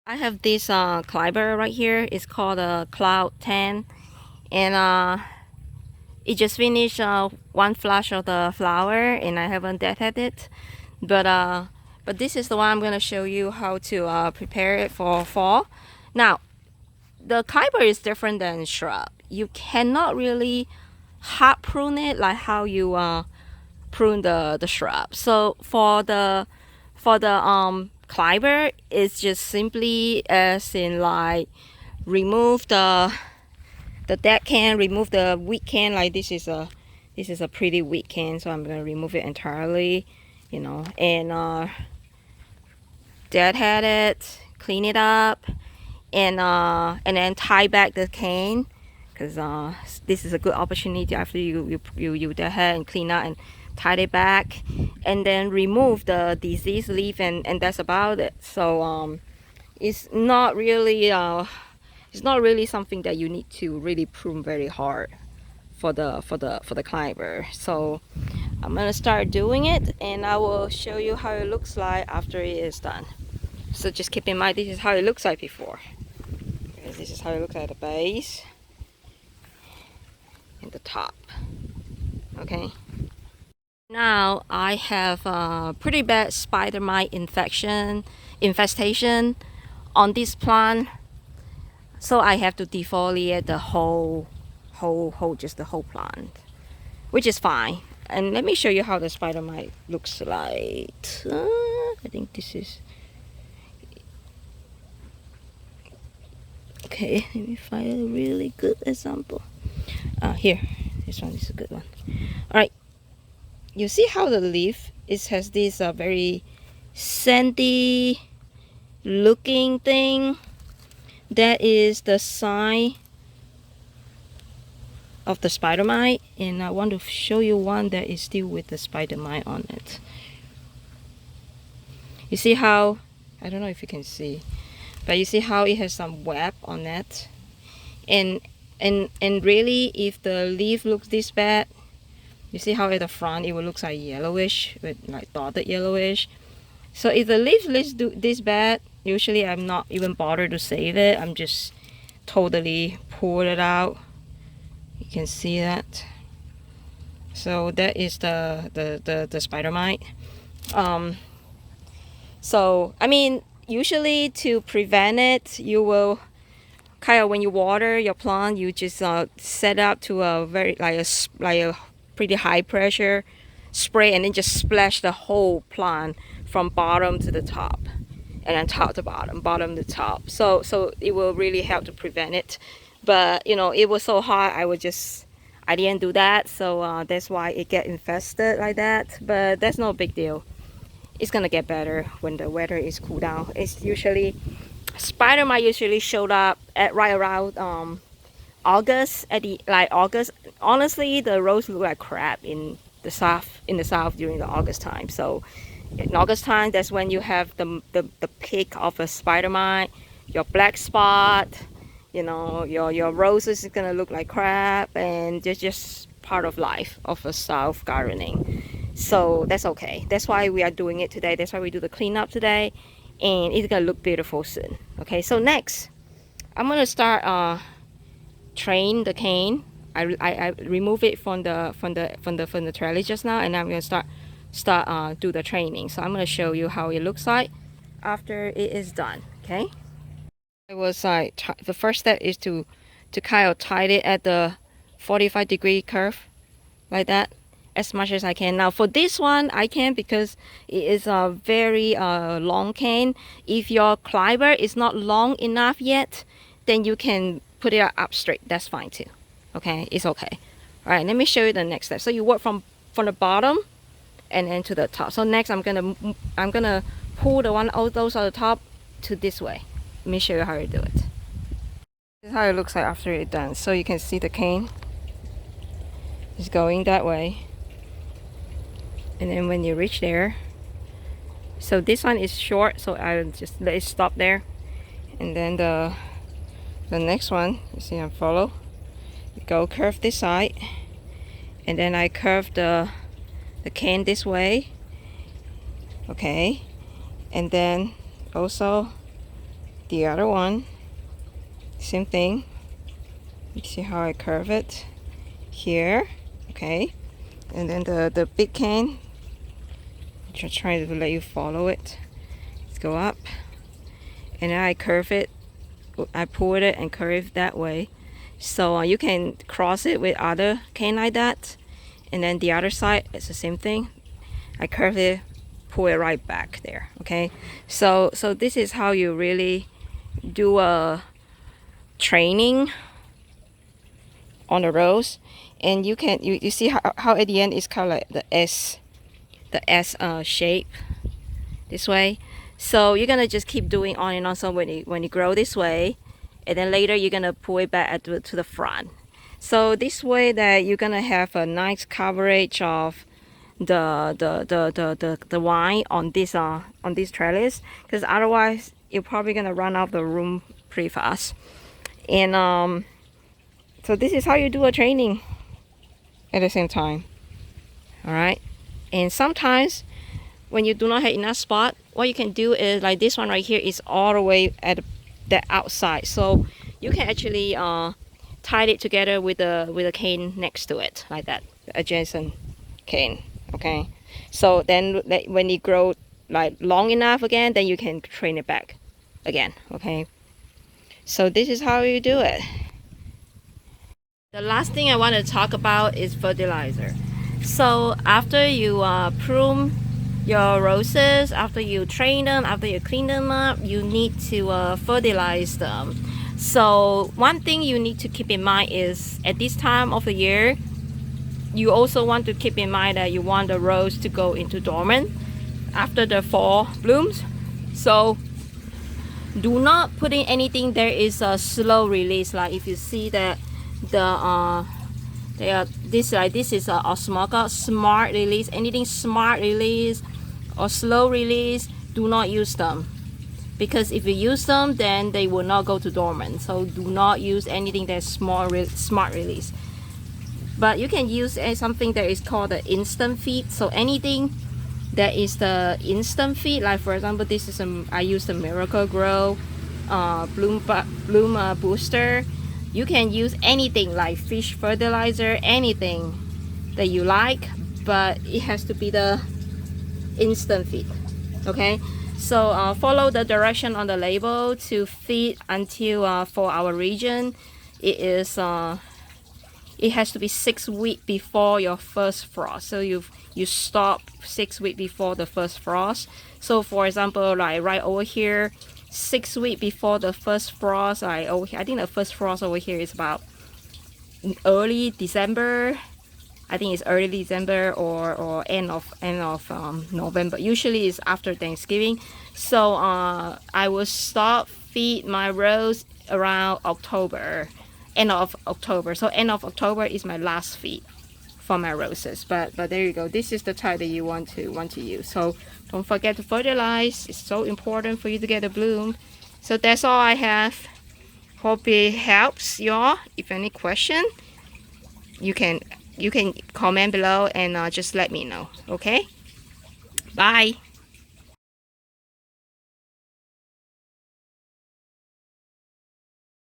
I have this climber right here. It's called a Cloud 10, and it just finished one flush of the flower, and I haven't deadheaded it. But this is the one I'm gonna show you how to prepare it for fall. Now, the climber is different than shrub. You cannot really hot prune it like how you prune the shrub. So for the climber, it's just simply as in like remove the dead can, remove the weak can. Like this is a pretty weak can, so I'm gonna remove it entirely, and deadhead it, clean it up, and then tie back the cane, because this is a good opportunity after you deadhead and clean up and tie it back, and then remove the diseased leaf, and that's about it. So it's not really something that you need to really prune very hard for the climber. So I'm gonna start doing it, and I will show you how it looks like after it is done. So just keep in mind, this is how it looks like before. This is how it looks at the base and the top. Okay. Now I have a pretty bad spider mite infestation on this plant, so I have to defoliate the whole plant, which is fine. And let me show you how the spider mite looks like. I think this is okay. Let me find a really good example. Here, this one is a good one. All right, you see how the leaf has this very sandy looking thing. That is the sign of the spider mite, and I want to show you one that is still with the spider mite on it. You see how, I don't know if you can see, but you see how it has some web on it, and really, if the leaf looks this bad, you see how at the front it will look like yellowish, with like dotted yellowish. So if the leaf looks this bad, usually I'm not even bothered to save it. I'm just totally pull it out. You can see that. So that is the spider mite. So I mean, usually to prevent it, you will kind of, when you water your plant, you just set up to a very like a pretty high pressure spray, and then just splash the whole plant from bottom to the top, and then top to bottom, bottom to top. So it will really help to prevent it. But it was so hot, I didn't do that. So that's why it get infested like that. But that's no big deal. It's gonna get better when the weather is cool down. It's usually, spider mite usually showed up at right around August. August, honestly, the roads look like crap in the south during the August time. So in August time, that's when you have the peak of a spider mite. Your black spot, your roses is gonna look like crap, and it's just part of life of a south gardening. So that's okay. That's why we are doing it today. That's why we do the cleanup today, and it's gonna look beautiful soon. Okay, so next I'm gonna start train the cane. I remove it from the trellis just now, and I'm gonna start do the training. So I'm gonna show you how it looks like after it is done. Okay, it was like the first step is to kind of tie it at the 45-degree curve like that, as much as I can. Now for this one I can, because it is a very long cane. If your climber is not long enough yet, then you can put it up straight. That's fine too. Okay, it's okay. All right, let me show you the next step. So you work from the bottom and then to the top. So next I'm gonna pull the one of those on the top to this way. Let me show you how to do it. This is how it looks like after it's done. So you can see the cane is going that way, and then when you reach there, so this one is short, so I'll just let it stop there, and then the next one, you see, I follow, go curve this side, and then I curve the cane this way. Okay, and then also the other one, same thing. You see how I curve it here, okay? And then the big cane, just trying to let you follow it. Let's go up, and then I curve it. I pull it and curve that way. So you can cross it with other cane like that, and then the other side it's the same thing. I curve it, pull it right back there. Okay, so this is how you really do a training on the rows. And you can you see how at the end it's kind of like the S shape this way. So you're gonna just keep doing on and on. So when you grow this way, and then later you're gonna pull it back to the front. So this way that you're gonna have a nice coverage of the wine on this trellis, because otherwise you're probably gonna run out of the room pretty fast. And so this is how you do a training at the same time. All right. And sometimes when you do not have enough spot, what you can do is like this one right here is all the way at the outside, so you can actually tie it together with a cane next to it like that, adjacent cane. Okay, so then when it grow like long enough again, then you can train it back again. Okay, so this is how you do it. The last thing I want to talk about is fertilizer. So after you prune your roses, after you train them, after you clean them up, you need to fertilize them. So one thing you need to keep in mind is at this time of the year, you also want to keep in mind that you want the rose to go into dormant after the fall blooms. So do not put in anything there is a slow release. Like if you see that this is a osmoga smart release, anything smart release or slow release, do not use them, because if you use them then they will not go to dormant. So do not use anything that's smart release. But you can use something that is called the instant feed. So anything that is the instant feed, like for example this is I use the Miracle Grow bloom booster. You can use anything like fish fertilizer, anything that you like, but it has to be the instant feed. Okay, so follow the direction on the label to feed until for our region it is it has to be 6 weeks before your first frost. So you stop 6 weeks before the first frost. So for example, like right over here, 6 weeks before the first frost, I think the first frost over here is about early December. I think it's early December or end of November. Usually it's after Thanksgiving. So I will stop feed my rose around October, end of October. So end of October is my last feed for my roses. But there you go. This is the type that you want to use. So don't forget to fertilize. It's so important for you to get a bloom. So that's all I have. Hope it helps y'all. If any question, you can comment below and just let me know. Okay, bye.